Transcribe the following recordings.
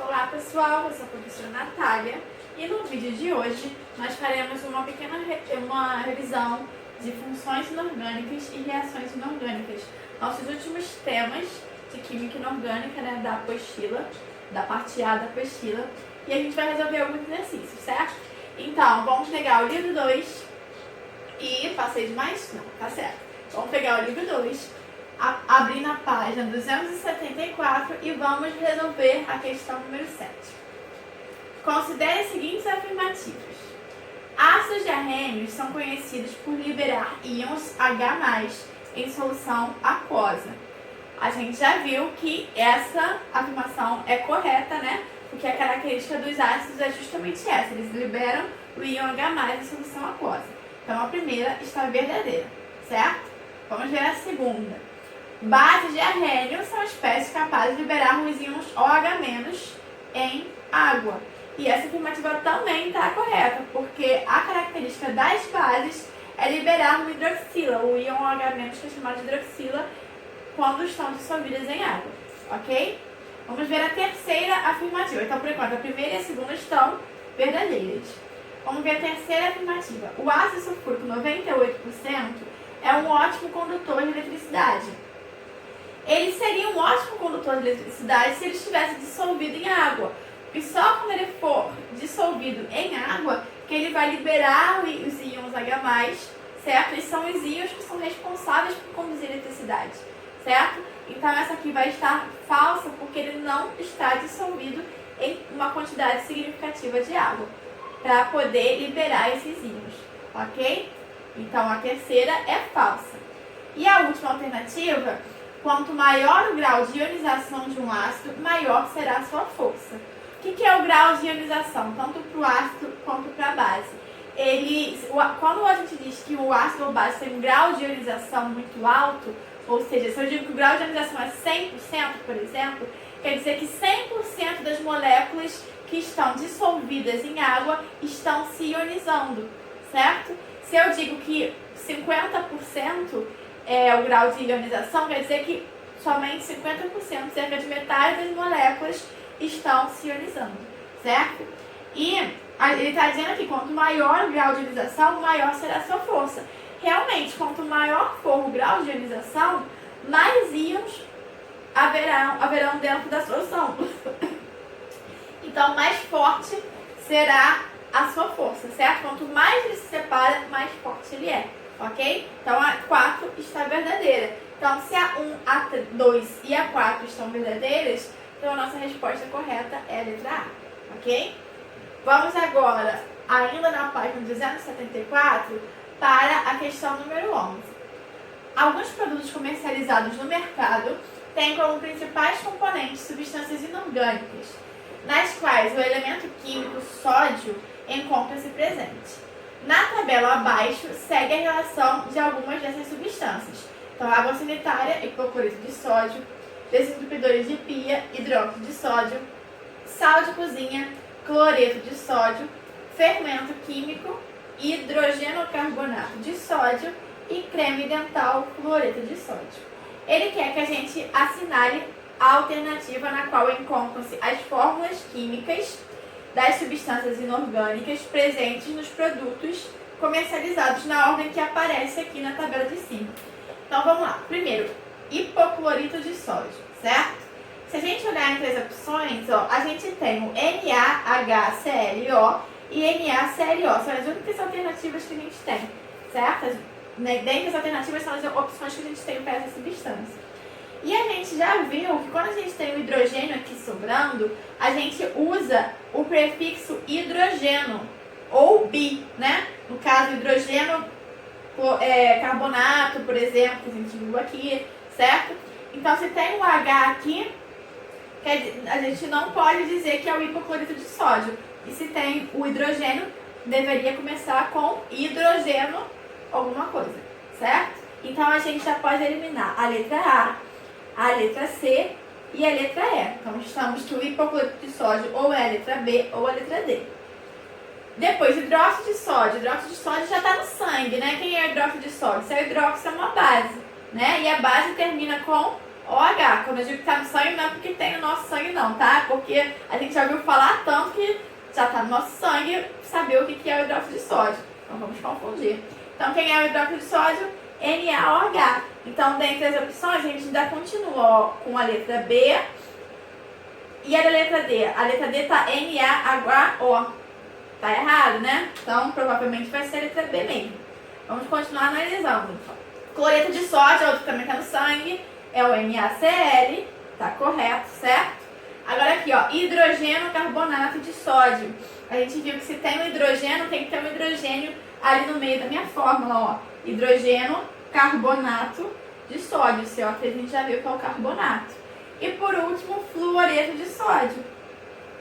Olá pessoal, eu sou a professora Natália e no vídeo de hoje nós faremos uma pequena revisão de funções inorgânicas e reações inorgânicas. Nossos últimos temas de química inorgânica, né, da apostila, da parte A da apostila, e a gente vai resolver alguns exercícios, certo? Então, vamos pegar o livro 2 e... Passei demais? Não, tá certo. Vamos pegar o livro 2, abrir na página 274 e vamos resolver a questão número 7. Considere as seguintes afirmativas. Ácidos diarrênicos são conhecidos por liberar íons H+, em solução aquosa. A gente já viu que essa afirmação é correta, né? Porque a característica dos ácidos é justamente essa, eles liberam o íon H+, em solução aquosa. Então a primeira está verdadeira, certo? Vamos ver a segunda. Bases de arrênio são espécies capazes de liberar os íons OH- em água. E essa afirmativa também está correta, porque a característica das bases é liberar o hidroxila, o íon OH- que é chamado de hidroxila, quando estão dissolvidas em água, ok? Vamos ver a terceira afirmativa. Então, por enquanto, a primeira e a segunda estão verdadeiras. Vamos ver a terceira afirmativa. O ácido sulfúrico 98% é um ótimo condutor de eletricidade. Ele seria um ótimo condutor de eletricidade se ele estivesse dissolvido em água. E só quando ele for dissolvido em água que ele vai liberar os íons H+, certo? E são os íons que são responsáveis por conduzir eletricidade, certo? Então essa aqui vai estar falsa porque ele não está dissolvido em uma quantidade significativa de água para poder liberar esses íons, ok? Então a terceira é falsa. E a última alternativa: quanto maior o grau de ionização de um ácido, maior será a sua força. O que é o grau de ionização, tanto para o ácido quanto para a base? Quando a gente diz que o ácido ou base tem um grau de ionização muito alto, ou seja, se eu digo que o grau de ionização é 100%, por exemplo, quer dizer que 100% das moléculas que estão dissolvidas em água estão se ionizando, certo? Se eu digo que 50% é o grau de ionização, quer dizer que somente 50%, cerca de metade das moléculas, estão se ionizando, certo? E ele está dizendo aqui, quanto maior o grau de ionização, maior será a sua força. Realmente, quanto maior for o grau de ionização, mais íons haverão dentro da solução. Então, mais forte será a sua força, certo? Quanto mais ele se separa, mais forte ele é. Ok? Então a 4 está verdadeira. Então se a 1, a 2 e a 4 estão verdadeiras, então a nossa resposta correta é a letra A. Ok? Vamos agora, ainda na página 274, para a questão número 11. Alguns produtos comercializados no mercado têm como principais componentes substâncias inorgânicas, nas quais o elemento químico sódio encontra-se presente. Na tabela abaixo, segue a relação de algumas dessas substâncias. Então, água sanitária, hipoclorito de sódio, desentupidores de pia, hidróxido de sódio, sal de cozinha, cloreto de sódio, fermento químico, hidrogenocarbonato de sódio e creme dental, fluoreto de sódio. Ele quer que a gente assinale a alternativa na qual encontram-se as fórmulas químicas das substâncias inorgânicas presentes nos produtos comercializados na ordem que aparece aqui na tabela de cima. Então vamos lá. Primeiro, hipoclorito de sódio, certo? Se a gente olhar entre as opções, ó, a gente tem o NaHClO e NaClO. São as únicas alternativas que a gente tem, certo? Dentre as alternativas são as opções que a gente tem para essa substância. E a gente já viu que quando a gente tem o hidrogênio aqui sobrando, a gente usa o prefixo hidrogeno, ou bi, né? No caso, hidrogeno carbonato, por exemplo, que a gente viu aqui, certo? Então, se tem um H aqui, a gente não pode dizer que é o hipoclorito de sódio. E se tem o hidrogênio, deveria começar com hidrogeno alguma coisa, certo? Então, a gente já pode eliminar a letra A letra C e a letra E. Então, estamos que o hipoclorito de sódio ou é a letra B ou a letra D. Depois, hidróxido de sódio. Hidróxido de sódio já está no sangue, né? Quem é o hidróxido de sódio? Se é o hidróxido, é uma base, né? E a base termina com OH. Quando eu digo que está no sangue, não é porque tem no nosso nosso sangue não, tá? Porque a gente já ouviu falar tanto que já tá no nosso sangue saber o que é o hidróxido de sódio. Então vamos confundir. Então quem é o hidróxido de sódio? NaOH. Então dentre as opções a gente ainda continua ó, com a letra B e a letra D. A letra D tá NaHO. Tá errado, né? Então provavelmente vai ser a letra B mesmo. Vamos continuar analisando. Cloreto de sódio, outro que também tá no sangue, é o NaCl. Tá correto, certo? Agora aqui, ó, hidrogênio carbonato de sódio. A gente viu que se tem um hidrogênio, tem que ter um hidrogênio ali no meio da minha fórmula, ó. Hidrogênio carbonato de sódio. CO3 a gente já viu que é o carbonato. E por último, fluoreto de sódio.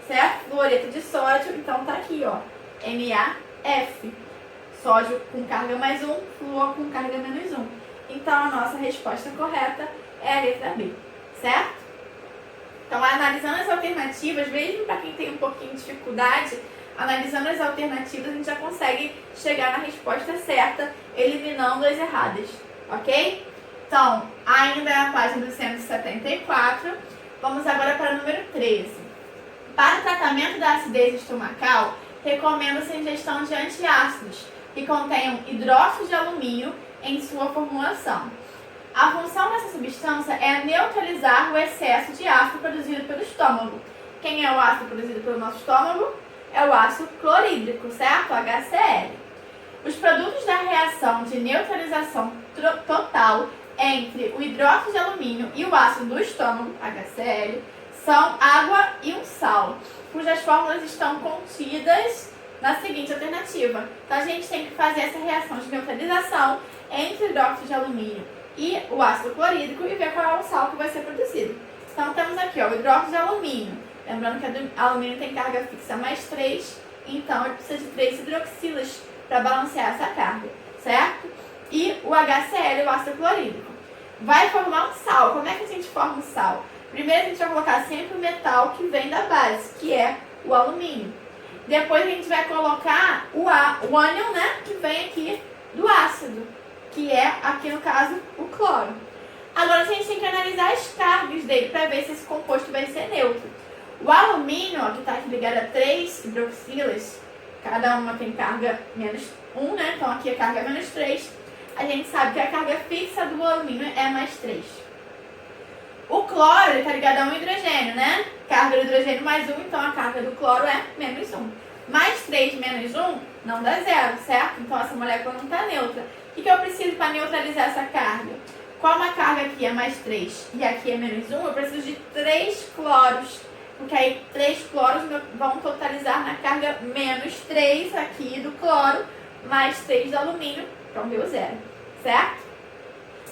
Certo? Fluoreto de sódio, então tá aqui, ó. NaF. Sódio com carga mais 1, flúor com carga menos 1. Então a nossa resposta correta é a letra B. Certo? Então, analisando as alternativas, mesmo para quem tem um pouquinho de dificuldade, analisando as alternativas, a gente já consegue chegar na resposta certa, eliminando as erradas, ok? Então, ainda na página do 174, vamos agora para o número 13. Para o tratamento da acidez estomacal, recomenda-se a ingestão de antiácidos, que contenham hidróxido de alumínio em sua formulação. A função dessa substância é neutralizar o excesso de ácido produzido pelo estômago. Quem é o ácido produzido pelo nosso estômago? É o ácido clorídrico, certo? HCl. Os produtos da reação de neutralização total entre o hidróxido de alumínio e o ácido do estômago, HCl, são água e um sal, cujas fórmulas estão contidas na seguinte alternativa. Então, a gente tem que fazer essa reação de neutralização entre o hidróxido de alumínio e o ácido clorídrico e ver qual é o sal que vai ser produzido. Então temos aqui ó, o hidróxido de alumínio. Lembrando que o alumínio tem carga fixa mais 3, então ele precisa de 3 hidroxilas para balancear essa carga, certo? E o HCl, o ácido clorídrico. Vai formar um sal. Como é que a gente forma um sal? Primeiro a gente vai colocar sempre o metal que vem da base, que é o alumínio. Depois a gente vai colocar o ânion, né, que vem aqui do ácido, que é, aqui no caso, o cloro. Agora a gente tem que analisar as cargas dele para ver se esse composto vai ser neutro. O alumínio, ó, que está aqui ligado a 3 hidroxilas, cada uma tem carga menos 1, né? Então aqui a carga é menos 3. A gente sabe que a carga fixa do alumínio é mais 3. O cloro está ligado a um hidrogênio, né? Carga do hidrogênio mais 1, então a carga do cloro é menos 1. Mais 3 menos 1 não dá 0, certo? Então essa molécula não está neutra. O que eu preciso para neutralizar essa carga? Como a carga aqui é mais 3 e aqui é menos 1, eu preciso de 3 cloros. Porque aí 3 cloros vão totalizar na carga menos 3 aqui do cloro, mais 3 do alumínio, então deu 0, certo?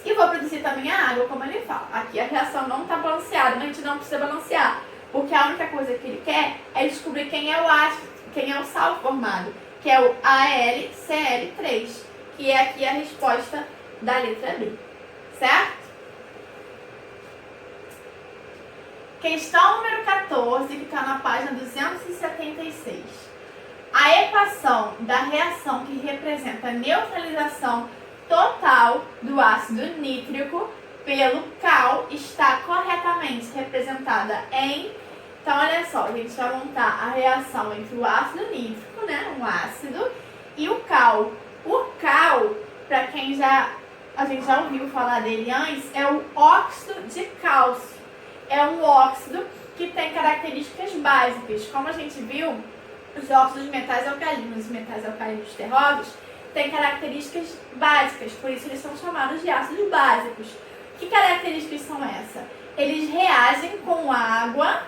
E vou produzir também a água, como ele fala. Aqui a reação não está balanceada, mas a gente não precisa balancear. Porque a única coisa que ele quer é descobrir quem é o ácido, quem é o sal formado, que é o AlCl3, que é aqui a resposta da letra B, certo? Questão número 14, que está na página 276. A equação da reação que representa a neutralização total do ácido nítrico pelo cal está corretamente representada em... Então, olha só, a gente vai montar a reação entre o ácido nítrico, né, um ácido, e o cal. O cal, para quem a gente já ouviu falar dele antes, é o óxido de cálcio. É um óxido que tem características básicas. Como a gente viu, os óxidos de metais alcalinos e metais alcalinos terrosos têm características básicas, por isso eles são chamados de ácidos básicos. Que características são essas? Eles reagem com água,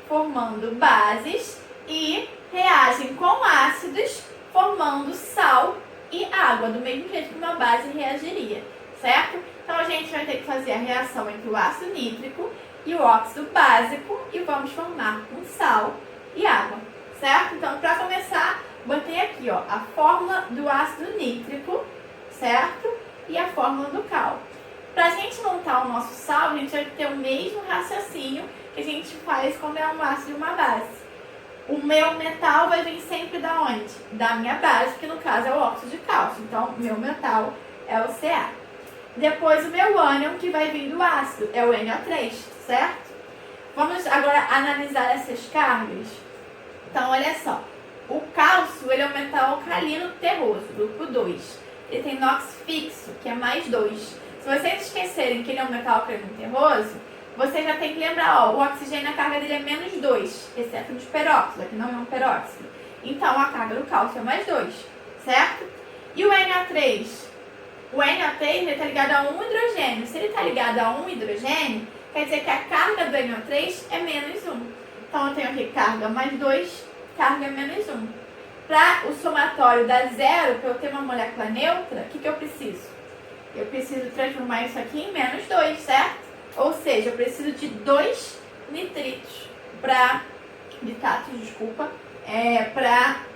formando bases, e reagem com ácidos, formando sal e água, do mesmo jeito que uma base reagiria, certo? Então a gente vai ter que fazer a reação entre o ácido nítrico e o óxido básico e vamos formar um sal e água, certo? Então, para começar, botei aqui, ó, a fórmula do ácido nítrico, certo? E a fórmula do cal. Para a gente montar o nosso sal, a gente vai ter o mesmo raciocínio que a gente faz quando é um ácido e uma base. O meu metal vai vir sempre da onde? Da minha base, que no caso é o óxido de cálcio. Então, meu metal é o Ca. Depois o meu ânion, que vai vir do ácido, é o NO3, certo? Vamos agora analisar essas cargas? Então, olha só. O cálcio, ele é um metal alcalino terroso, grupo 2. Ele tem NOx fixo, que é mais 2. Se vocês esquecerem que ele é um metal alcalino terroso, você já tem que lembrar, ó, o oxigênio, a carga dele é menos 2, exceto nos peróxidos, aqui não é um peróxido. Então, a carga do cálcio é mais 2, certo? E o Na3? O Na3 está ligado a um hidrogênio. Se ele está ligado a um hidrogênio, quer dizer que a carga do Na3 é menos 1. Então, eu tenho aqui carga mais 2, carga menos 1. Para o somatório dar zero, para eu ter uma molécula neutra, o que eu preciso? Eu preciso transformar isso aqui em menos 2, certo? Ou seja, eu preciso de 2 nitritos para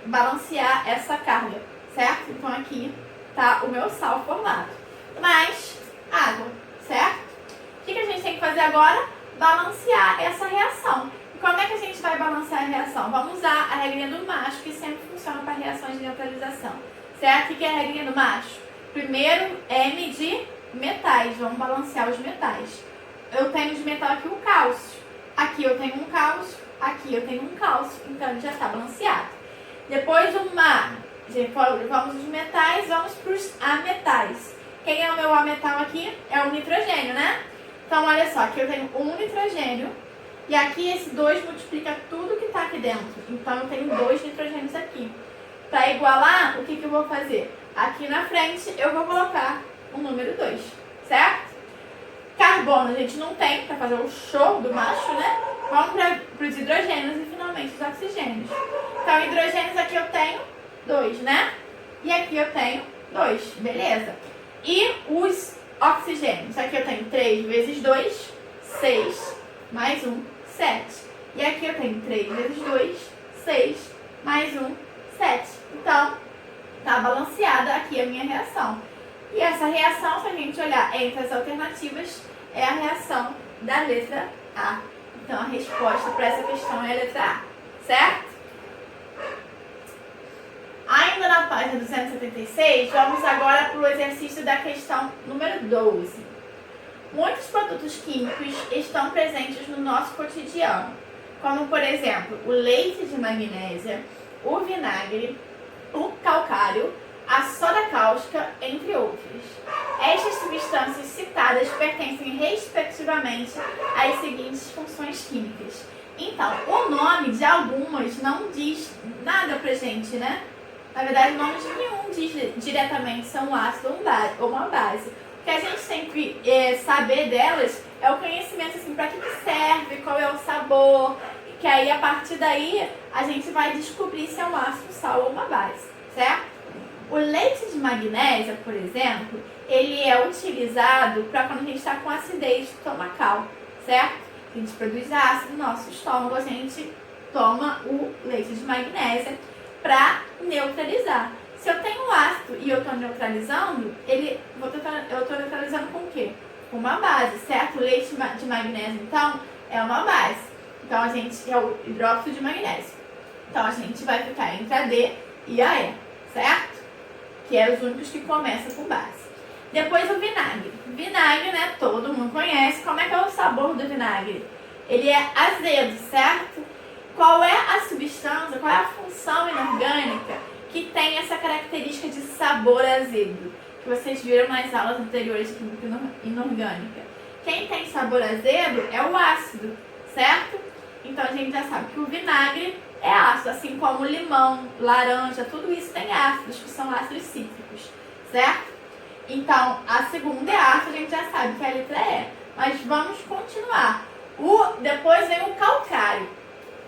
balancear essa carga, certo? Então aqui tá o meu sal formado. Mais água, certo? O que a gente tem que fazer agora? Balancear essa reação. E como é que a gente vai balancear a reação? Vamos usar a regrinha do macho, que sempre funciona para reações de neutralização, certo? O que é a regrinha do macho? Primeiro, M de metais. Vamos balancear os metais. Eu tenho de metal aqui o cálcio. Aqui eu tenho um cálcio, aqui eu tenho um cálcio. Então ele já está balanceado. Depois o mar. Vamos dos metais, vamos para os ametais. Quem é o meu ametal aqui? É o nitrogênio, né? Então olha só, aqui eu tenho um nitrogênio. E aqui esse 2 multiplica tudo que está aqui dentro. Então eu tenho 2 nitrogênios aqui. Para igualar, o que eu vou fazer? Aqui na frente eu vou colocar o número 2, certo? Carbono a gente não tem para fazer o show do macho, né? Vamos para os hidrogênios e finalmente os oxigênios. Então, hidrogênios aqui eu tenho 2, né? E aqui eu tenho 2, beleza? E os oxigênios, aqui eu tenho 3 vezes 2, 6, mais 1, 7. E aqui eu tenho 3 vezes 2, 6, mais 1, 7. Então, tá balanceada aqui a minha reação. E essa reação, se a gente olhar entre as alternativas, é a reação da letra A. Então, a resposta para essa questão é a letra A, certo? Ainda na página 276, vamos agora para o exercício da questão número 12. Muitos produtos químicos estão presentes no nosso cotidiano, como, por exemplo, o leite de magnésia, o vinagre, o calcário, a soda cáustica, entre outros. Estas substâncias citadas pertencem respectivamente às seguintes funções químicas. Então, o nome de algumas não diz nada pra gente, né? Na verdade, o nome de nenhum diz diretamente se é um ácido ou uma base. O que a gente tem que saber delas é o conhecimento, assim, para que serve, qual é o sabor, que aí, a partir daí, a gente vai descobrir se é um ácido, sal ou uma base, certo? O leite de magnésia, por exemplo, ele é utilizado para quando a gente está com acidez estomacal, certo? A gente produz ácido no nosso estômago, a gente toma o leite de magnésia para neutralizar. Se eu tenho ácido e eu estou neutralizando, eu estou neutralizando com o quê? Com uma base, certo? O leite de magnésio, então, é uma base. Então, a gente é o hidróxido de magnésio. Então, a gente vai ficar entre a D e a E, certo? Que é os únicos que começam com base. Depois o vinagre. Vinagre, né, todo mundo conhece. Como é que é o sabor do vinagre? Ele é azedo, certo? Qual é a substância, qual é a função inorgânica que tem essa característica de sabor azedo? Que vocês viram nas aulas anteriores de química inorgânica. Quem tem sabor azedo é o ácido, certo? Então a gente já sabe que o vinagre é ácido, assim como o limão, laranja, tudo isso tem ácidos, que são ácidos cítricos, certo? Então, a segunda é ácido, a gente já sabe que é a letra E. Mas vamos continuar. Depois vem o calcário.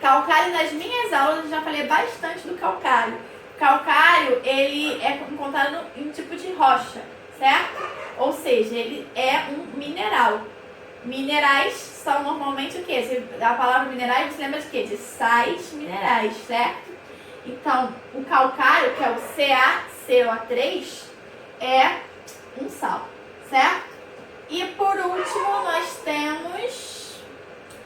Calcário, nas minhas aulas, eu já falei bastante do calcário. Calcário, ele é encontrado em um tipo de rocha, certo? Ou seja, ele é um mineral. Minerais são normalmente o quê? A palavra minerais você lembra de quê? De sais minerais, certo? Então, o calcário, que é o CaCO3, é um sal, certo? E por último, nós temos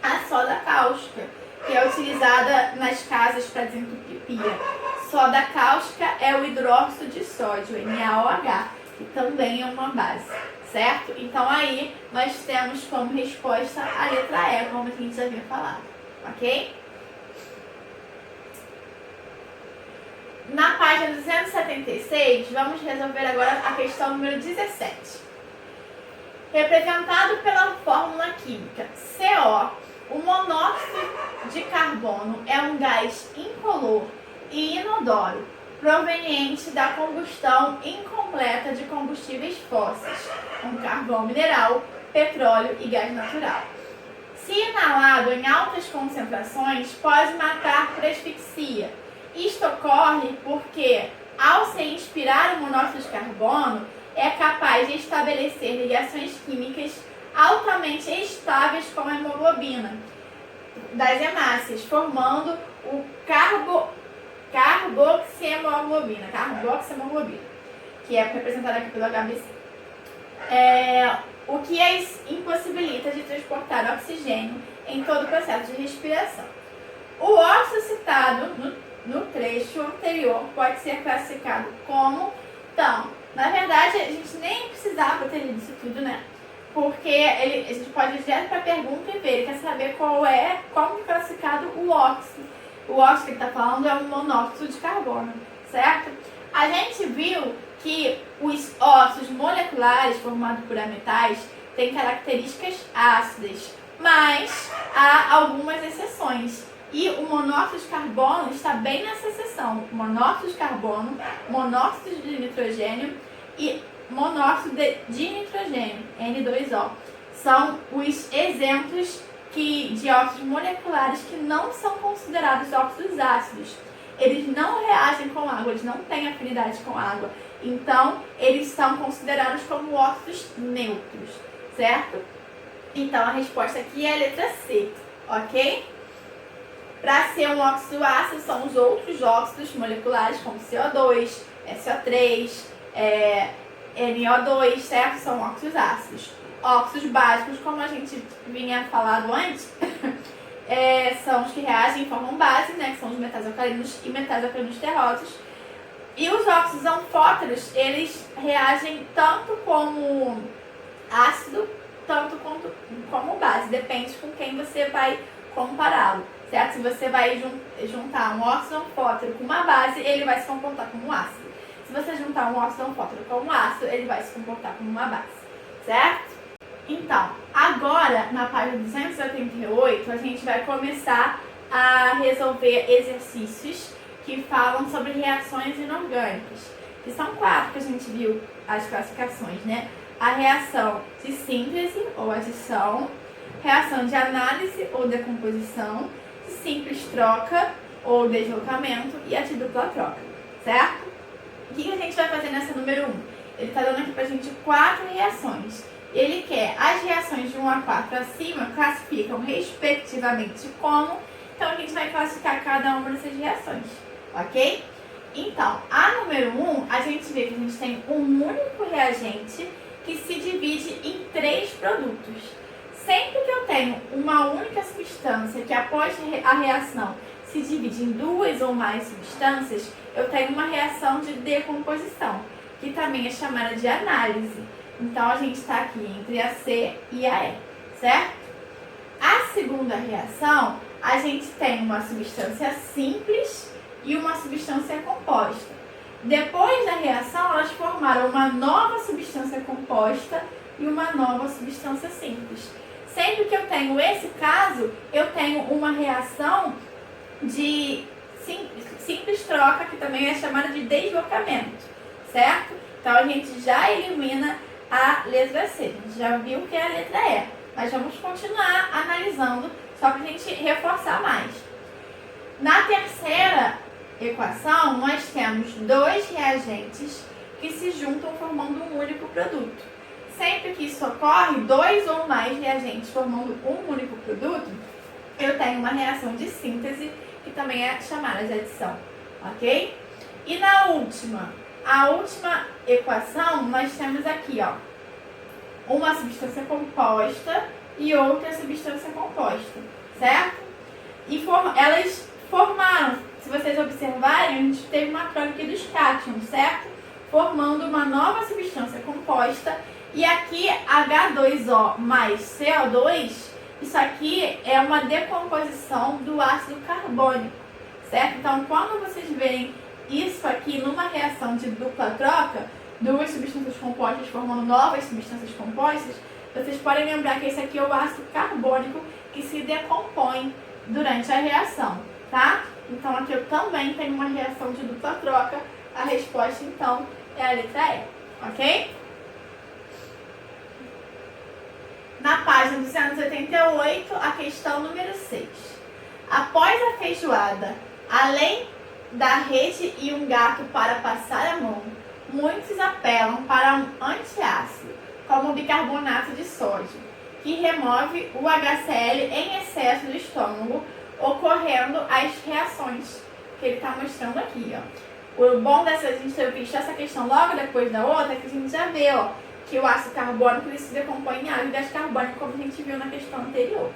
a soda cáustica, que é utilizada nas casas para desentupir. Soda cáustica é o hidróxido de sódio, NaOH, que também é uma base, certo? Então aí nós temos como resposta a letra E, como a gente já havia falado. ok? Na página 276, vamos resolver agora a questão número 17. Representado pela fórmula química CO, o monóxido de carbono é um gás incolor e inodoro, proveniente da combustão incompleta de combustíveis fósseis, como carvão mineral, petróleo e gás natural. Se inalado em altas concentrações, pode matar por asfixia. Isto ocorre porque, ao se inspirar o monóxido de carbono, é capaz de estabelecer ligações químicas altamente estáveis com a hemoglobina das hemácias, formando o carboxihemoglobina, que é representada aqui pelo HBC. O que as impossibilita de transportar oxigênio em todo o processo de respiração. O óxido citado no trecho anterior pode ser classificado como... Então, na verdade, a gente nem precisava ter lido isso tudo, né? Porque a gente pode ir direto para a pergunta e ver. Ele quer saber como é classificado o óxido. O óxido que ele está falando é o monóxido de carbono, certo? A gente viu que os óxidos moleculares formados por ametais têm características ácidas, mas há algumas exceções. E o monóxido de carbono está bem nessa exceção. Monóxido de carbono, monóxido de nitrogênio e monóxido de nitrogênio, N2O. São os exemplos de óxidos moleculares que não são considerados óxidos ácidos. Eles não reagem com água, eles não têm afinidade com água. Então, eles são considerados como óxidos neutros, certo? Então, a resposta aqui é a letra C, ok? Para ser um óxido ácido, são os outros óxidos moleculares, como CO2, SO3, NO2, certo? São óxidos ácidos. Óxidos básicos, como a gente vinha falado antes, são os que reagem e formam base, né? Que são os metais alcalinos e metais alcalinos terrosos. E os óxidos anfóteros, eles reagem tanto como ácido, tanto como base. Depende com quem você vai compará-lo, certo? Se você vai juntar um óxido anfótero com uma base, ele vai se comportar como um ácido. Se você juntar um óxido anfótero com um ácido, ele vai se comportar como uma base, certo? Então, agora, na página 288, a gente vai começar a resolver exercícios que falam sobre reações inorgânicas, que são 4 que a gente viu as classificações, né? A reação de síntese ou adição, reação de análise ou decomposição, de simples troca ou deslocamento e a de dupla troca, certo? O que a gente vai fazer nessa número 1? Ele está dando aqui pra gente 4 reações. Ele quer as reações de 1 a 4 acima, classificam respectivamente como. Então, a gente vai classificar cada uma dessas reações, ok? Então, a número 1, a gente vê que a gente tem um único reagente que se divide em 3 produtos. Sempre que eu tenho uma única substância que após a reação se divide em 2 ou mais substâncias, eu tenho uma reação de decomposição, que também é chamada de análise. Então, a gente está aqui entre a C e a E, certo? A segunda reação, a gente tem uma substância simples e uma substância composta. Depois da reação, elas formaram uma nova substância composta e uma nova substância simples. Sempre que eu tenho esse caso, eu tenho uma reação de simples troca, que também é chamada de deslocamento, certo? Então, a gente já elimina a letra C. A gente já viu que é a letra E, mas vamos continuar analisando só para a gente reforçar mais. Na terceira equação, nós temos 2 reagentes que se juntam formando um único produto. Sempre que isso ocorre, 2 ou mais reagentes formando um único produto, eu tenho uma reação de síntese, que também é chamada de adição, ok? E na a última equação, nós temos aqui, ó, uma substância composta e outra substância composta, certo? E elas formaram, se vocês observarem, a gente teve uma troca aqui dos cátions, certo? Formando uma nova substância composta. E aqui H2O mais CO2 Isso aqui é uma decomposição do ácido carbônico, certo? Então, quando vocês verem isso aqui numa reação de dupla troca, duas substâncias compostas formando novas substâncias compostas, vocês podem lembrar que esse aqui é o ácido carbônico que se decompõe durante a reação, tá? Então, aqui eu também tenho uma reação de dupla troca. A resposta, então, é a letra E, ok? Na página 288, a questão número 6. Após a feijoada, além da rede e um gato para passar a mão, muitos apelam para um antiácido, como o bicarbonato de sódio, que remove o HCl em excesso do estômago, ocorrendo as reações que ele está mostrando aqui, ó. O bom dessa gente ter visto essa questão logo depois da outra é que a gente já vê, ó, que o ácido carbônico ele se decompõe em água e gás carbônico, como a gente viu na questão anterior,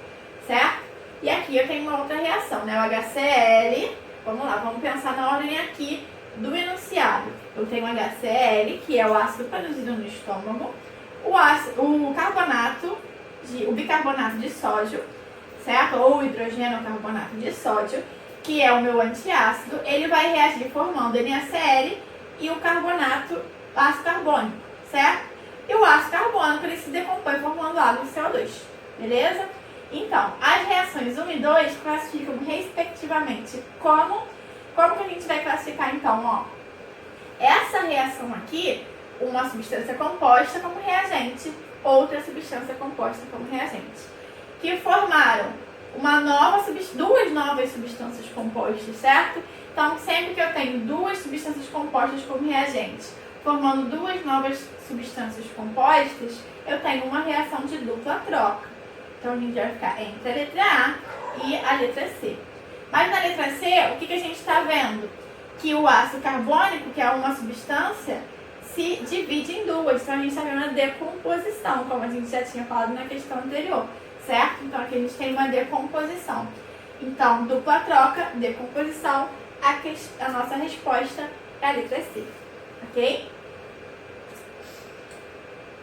certo? E aqui eu tenho uma outra reação, né? O HCl, vamos lá, vamos pensar na ordem aqui do enunciado. Eu tenho o HCl, que é o ácido produzido no estômago, o bicarbonato de sódio, certo? Ou hidrogênio carbonato de sódio, que é o meu antiácido, ele vai reagir formando NaCl e o ácido carbônico, certo? E o ácido carbônico ele se decompõe formando água e CO2, beleza? Então, as reações 1 e 2 classificam respectivamente como que a gente vai classificar então, ó? Essa reação aqui, uma substância composta como reagente, outra substância composta como reagente, que formaram duas novas substâncias compostas, certo? Então, sempre que eu tenho duas substâncias compostas como reagente, formando duas novas substâncias compostas, eu tenho uma reação de dupla troca. Então, a gente vai ficar entre a letra A e a letra C. Mas na letra C, o que a gente está vendo? Que o ácido carbônico, que é uma substância, se divide em duas. Então, a gente está vendo a decomposição, como a gente já tinha falado na questão anterior, certo? Então, aqui a gente tem uma decomposição. Então, dupla troca, decomposição, a nossa resposta é a letra C, ok?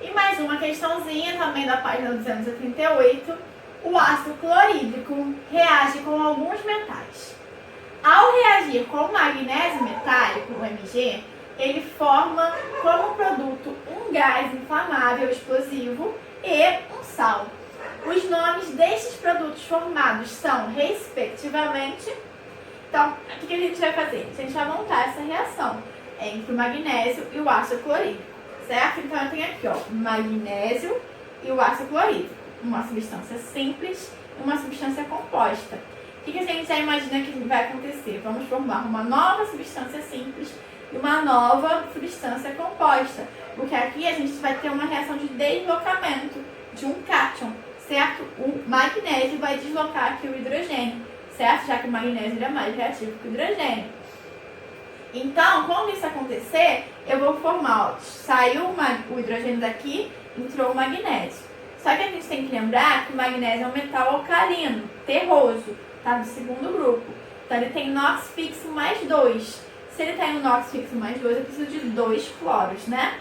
E mais uma questãozinha também da página 238. O ácido clorídrico reage com alguns metais. Ao reagir com o magnésio metálico, o Mg, ele forma como produto um gás inflamável explosivo e um sal. Os nomes destes produtos formados são, respectivamente... Então, o que a gente vai fazer? A gente vai montar essa reação entre o magnésio e o ácido clorídrico, certo? Então, eu tenho aqui, ó, o magnésio e o ácido clorídrico. Uma substância simples e uma substância composta. O que a gente já imagina que vai acontecer? Vamos formar uma nova substância simples e uma nova substância composta. Porque aqui a gente vai ter uma reação de deslocamento de um cátion, certo? O magnésio vai deslocar aqui o hidrogênio, certo? Já que o magnésio é mais reativo que o hidrogênio. Então, quando isso acontecer, eu vou formar, ó, saiu o hidrogênio daqui, entrou o magnésio. Só que a gente tem que lembrar que o magnésio é um metal alcalino, terroso, tá? Do segundo grupo. Então, ele tem NOx fixo mais 2. Se ele tem um NOx fixo mais 2, eu preciso de 2 cloros, né?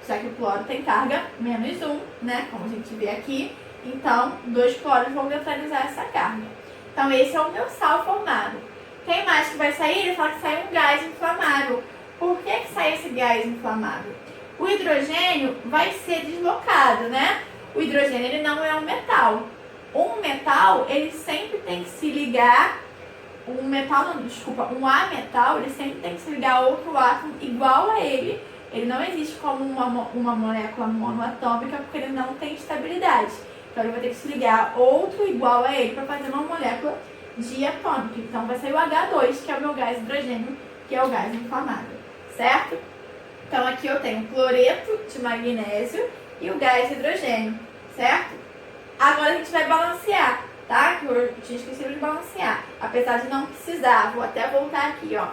Já que o cloro tem carga menos 1, né? Como a gente vê aqui. Então, 2 cloros vão neutralizar essa carga. Então, esse é o meu sal formado. Quem mais que vai sair? Ele fala que sai um gás inflamável. Por que sai esse gás inflamável? O hidrogênio vai ser deslocado, né? O hidrogênio ele não é um metal. Um metal, ele sempre tem que se ligar... um ametal, ele sempre tem que se ligar a outro átomo igual a ele. Ele não existe como uma molécula monoatômica porque ele não tem estabilidade. Então, ele vai ter que se ligar a outro igual a ele para fazer uma molécula diatômica. Então, vai sair o H2, que é o meu gás hidrogênio, que é o gás inflamável, certo? Então, aqui eu tenho o cloreto de magnésio e o gás hidrogênio, certo? Agora, a gente vai balancear, tá? Que eu tinha esquecido de balancear, apesar de não precisar. Vou até voltar aqui, ó.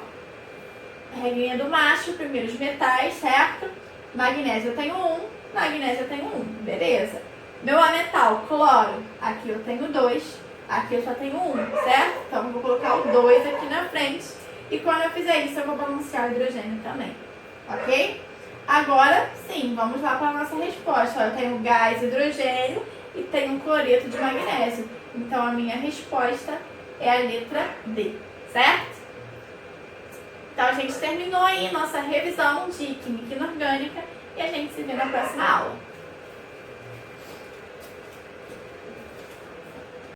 Regrinha do macho, primeiros metais, certo? Magnésio eu tenho 1, magnésio eu tenho 1, beleza? Meu ametal, cloro, aqui eu tenho 2, aqui eu só tenho 1, certo? Então eu vou colocar o 2 aqui na frente e quando eu fizer isso eu vou balancear o hidrogênio também, ok? Agora sim, vamos lá para a nossa resposta. Ó, eu tenho gás hidrogênio e tem um cloreto de magnésio. Então a minha resposta é a letra D, certo? Então a gente terminou aí nossa revisão de Química Inorgânica e a gente se vê na próxima aula.